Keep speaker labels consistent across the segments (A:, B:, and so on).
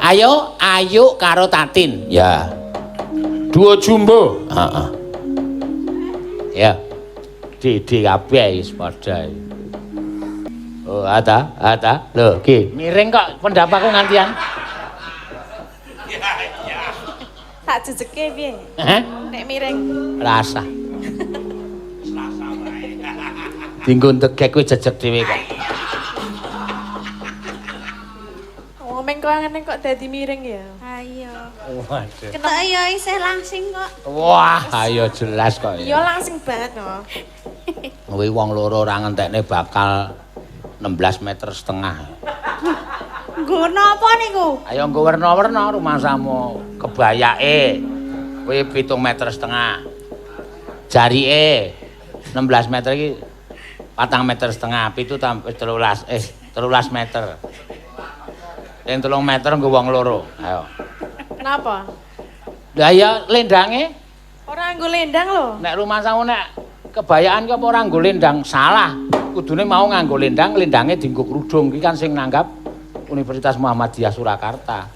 A: Ayo, Ayu karo Tatin. Ya.
B: Duo jumbo.
A: Heeh. Ya. Didi kabeh wis padha. Oh, ata. Lho, ki, miring kok pendapatku ngantian.
C: Tak jejeke piye?
A: Heh?
C: Nek miring.
A: Rasa. Dinggo tegek kuwi jejeg dhewe kok.
C: Ngomong kok ngene kok dadi miring ya.
D: Ayo.
A: Waduh.
D: Ketok ya isih langsing kok.
A: Wah, ayo jelas kok
C: Ya langsing banget no.
A: Kuwi wong loro ora ngentekne bakal 16,5 meter.
D: Nggo napa niku?
A: Ayo nggo werna-werna rumasamu. Kebayake kuwi 7,5 meter. Jarike 16 meter iki 4,5 meter, 7 tambah 13 meter. Yang 3 meter nggo wong loro. Ayo.
C: Kenapa?
A: Lah ya lendange
C: Ora nggo lendang lho.
A: nek rumasamu nek kebayaan ki apa ora nggo lendang salah. Kudune mau nganggo lendang, lendange dienggo krudung iki kan sing nanggap Universitas Muhammadiyah Surakarta.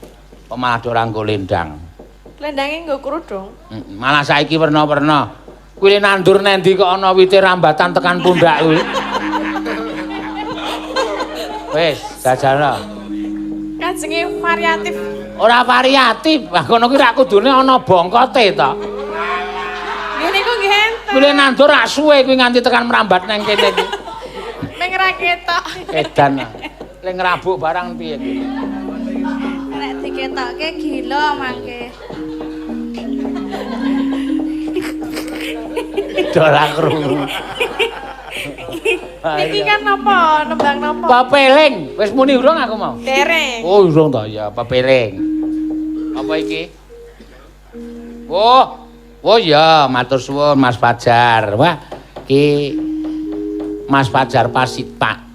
A: Kok malah ora nggo lendang.
C: Lendange nggo kerudung.
A: Malah saiki werna-werna. Kuwi nandur nendi kok ana wite rambatan tekan pundak kuwi. Wis, jajal.
C: Kan jenenge variatif.
A: Ora variatif. Lah kono kuwi rak kudune ana bongkote to.
C: Ngene ku nggih enten.
A: Kuwi nandur rak suwe kuwi nganti tekan merambat nang kene iki.
C: Ming ra ketok.
A: Edan. Le ngrabuk barang piye kuwi?
D: Nek diketokke gila mangke.
A: Ora krungu.
C: Niki kan napa? Nembang napa?
A: Papeling. Wis muni urung aku mau.
C: Dereng.
A: Oh, urung to ya, papeling. Apa iki? Oh ya, matur suwun Mas Fajar. Wah, iki Mas Fajar Pacitan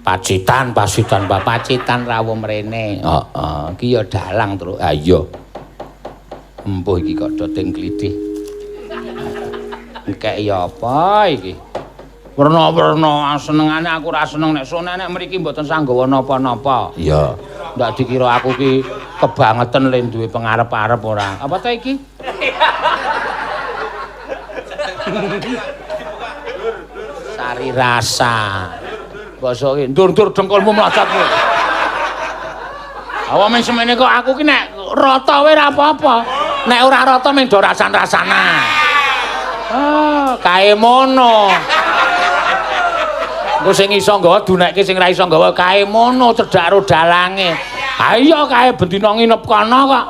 A: Pak Pacitan rawuh mrene. Heeh, iki ya dalang terus. Ha iya. Empuh iki kok doting klithih. Engkek ya apa iki? Werna-werna senengane aku ora seneng nek sone nek mriki mboten sanggawa napa-napa. Iya. Ndak dikira aku ki kebangetan le duwe pengarep-arep ora. Apa ta iki? Sari rasa. Basa iki ndur-ndur dengkulmu mlacak kowe. Awa men semene kok aku ki nek rata wae ora apa-apa. Nek ora rata men do rasan-rasana. Kae mono. Engko sing iso nggawa dunekke sing ra iso nggawa kae mono cedhak ro dalange. Ha iya kae bendina nginep kono kok.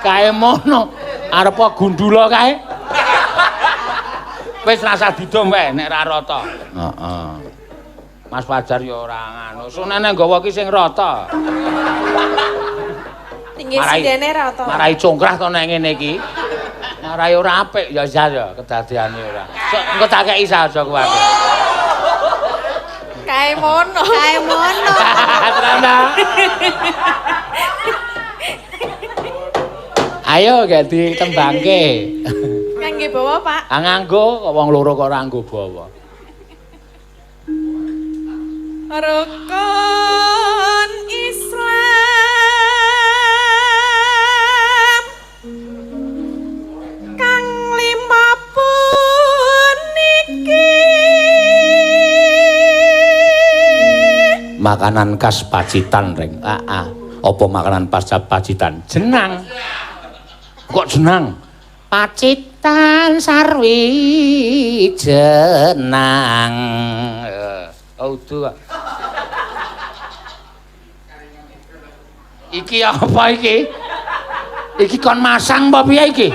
A: Kae mono arep gundula kae. Wis rasa didom wae nek ra rata. Heeh. Mas Fajar ya ora ngono. Sunene nggawa ki sing rata.
C: Tinggi sidene rata.
A: Marai congkrah to nek ngene iki. Marai ora apik ya Zah ya kedadeane ora. Engko tak kei saja kuwi.
C: Kae mono.
D: Kae mono.
A: Trana. Ayo ganti tembangke.
C: Kangge bawa, Pak.
A: Nganggo kok wong loro kok ora nganggo bawa.
C: Rukun Islam kang 5 puniki
A: Makanan khas Pacitan reng. Apa makanan khas Pacitan? Jenang. Kok jenang? Pacitan sarwi jenang. Audu. Iki apa iki? Iki kon masang apa piye iki?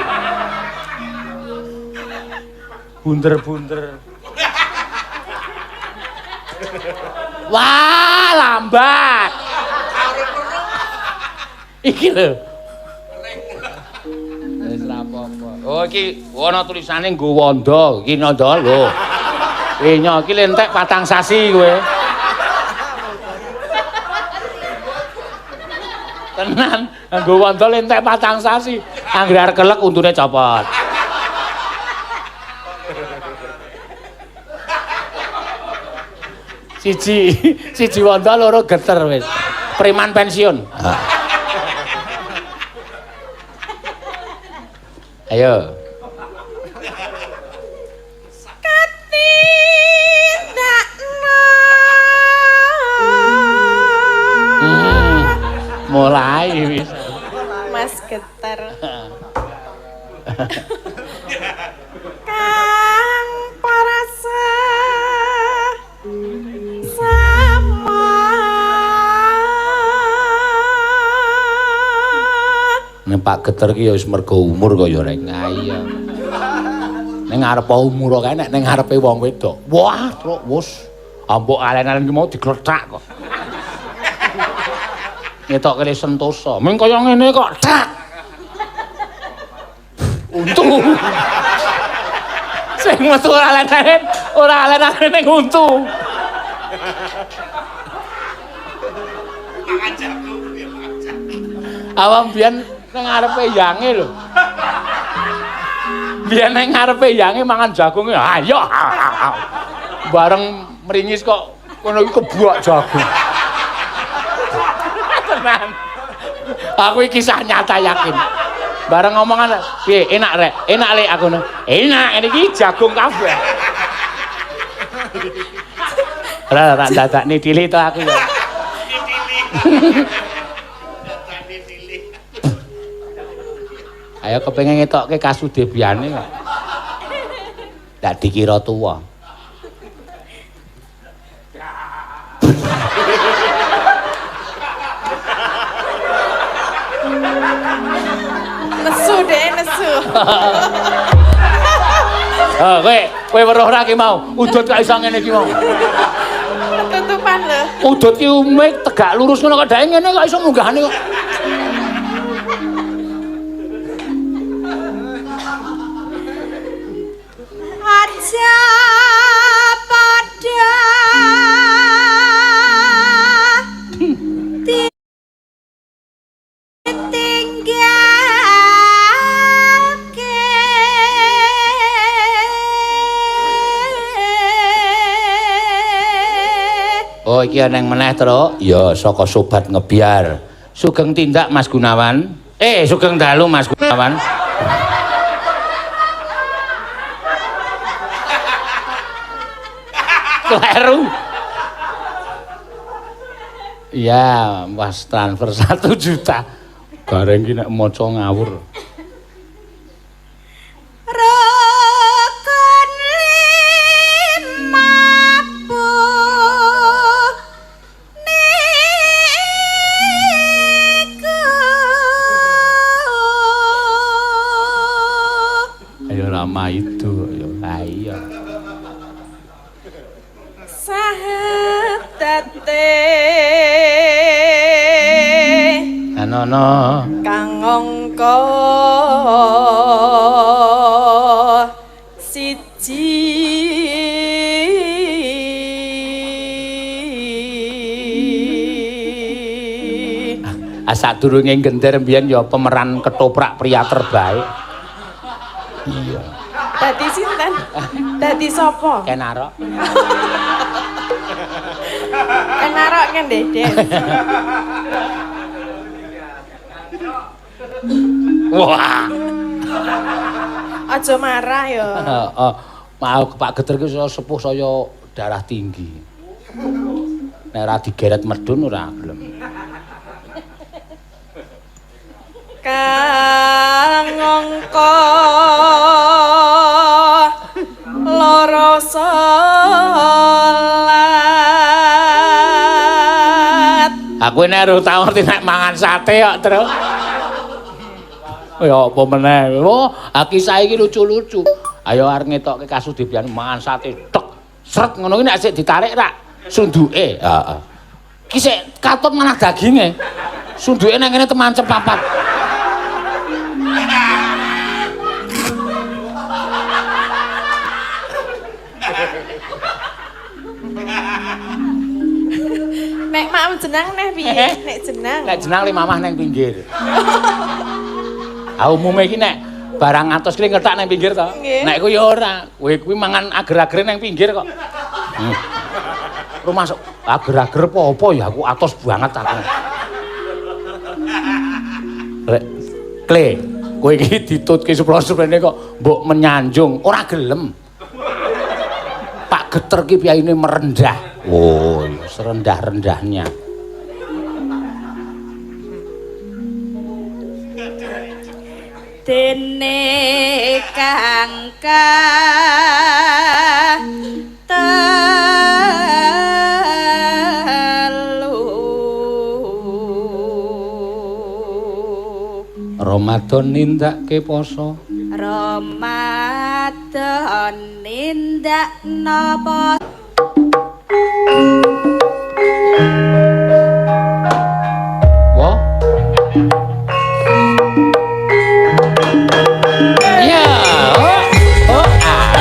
A: Bunder-bunder. Wah, lambat. Iki lho. Wis ra apa-apa. Oh, iki ana tulisane nggo wanda. Iki nanda lho. Nyo iki lentek 4 sasi kowe. Tenan, nggo wanda lentek 4 sasi. Anggere arep kelek untune copot. Siji wanda loro geter wis. Preman pensiun. Ayo. Mulai wis.
C: Mas getar. Kang parasa sama.
A: Nek Pak Geter ki ya wis mergo umur kok ya rek. Nah iya. Ning ngarep umur kae nek ning ngarepe wong wedok. Wah, truk wus. Ambok alen-alen ki mau digletak kok. Ngetok kene sentosa. Ming kaya ngene kok dak. Untu. Sing metu ora alen-alen ning untu. Awam biyen nang ngarepe yange lho. Biyen nang ngarepe yange mangan jagung. Ayo. Bareng meringis kok kono iki kebuak jagung. Tenan. Aku iki kisah nyata yakin. Bareng ngomongan, piye enak rek? Enak lek aku no. Enak ini iki jagung kabeh. Ora dadak nitili to aku ya. Ayo kepengin ngetokke kasudebyane kok. Ndak dikira tuwa.
C: Nesu deh, nesu.
A: Kowe weruh ra ki mau, udut kok iso ngene iki mau.
C: Ketutupan lho.
A: Udut ki ume tegak lurus ngono kok dae ngene kok iso munggahane kok.
D: Aja pada
A: Oh iki ana yang meneh, Truk. Ya saka sobat ngebiar. Sugeng tindak Mas Gunawan. Sugeng dalu Mas Gunawan. Kleru. Iya, Mas transfer 1 juta. Bareng ki nek maca ngawur. Rama itu yo iya
C: Sahabatate
A: anono
C: kang angka siji
A: sadurunge gender mbiyen ya pemeran ketoprak pria terbaik. Iya.
C: Dadi sinten? Dadi sapa?
A: Kenarok.
C: Kenarok kan Deden.
A: Wah.
C: Aja marah ya.
A: Mau Pak Geter ki sepuh saya darah tinggi. Nek ora digeret medun ora gelem.
C: Kang angka loro salat.
A: Aku nek ora tau ngerti nek mangan sate kok, Truk. Ya apa meneh. Oh, kisah iki lucu-lucu. Ayo arep ngetokke kasudebyane mangan sate tek. Sret ngono ki nek sik ditarik rak sunduke. Heeh. Ki sik katut manah daginge. Sunduke nang kene temancep papat.
C: Nek mak jenang neh piye? Nek jenang.
A: Nek jenang li mamah nang pinggir. Umume iki nek barang atos ki ngetak nang pinggir to. Nek ku ya ora. Kowe kuwi mangan ager-agere nang pinggir kok. Rumah ager-ager apa ya aku atos banget aku. Rek, Kle, kowe iki ditutke sepro-seprene kok mbok menyanjung, ora gelem. Pak Geter ki piyaine merendah. Oh, serendah-rendahnya.
D: Dene kangka
A: Ramadan nindakake poso.
D: Ramadan nindakno poso.
A: Wo? Ya. Oh, ah.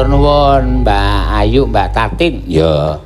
A: matur nuwun Mbak Ayu, Mbak Tatin. Ya.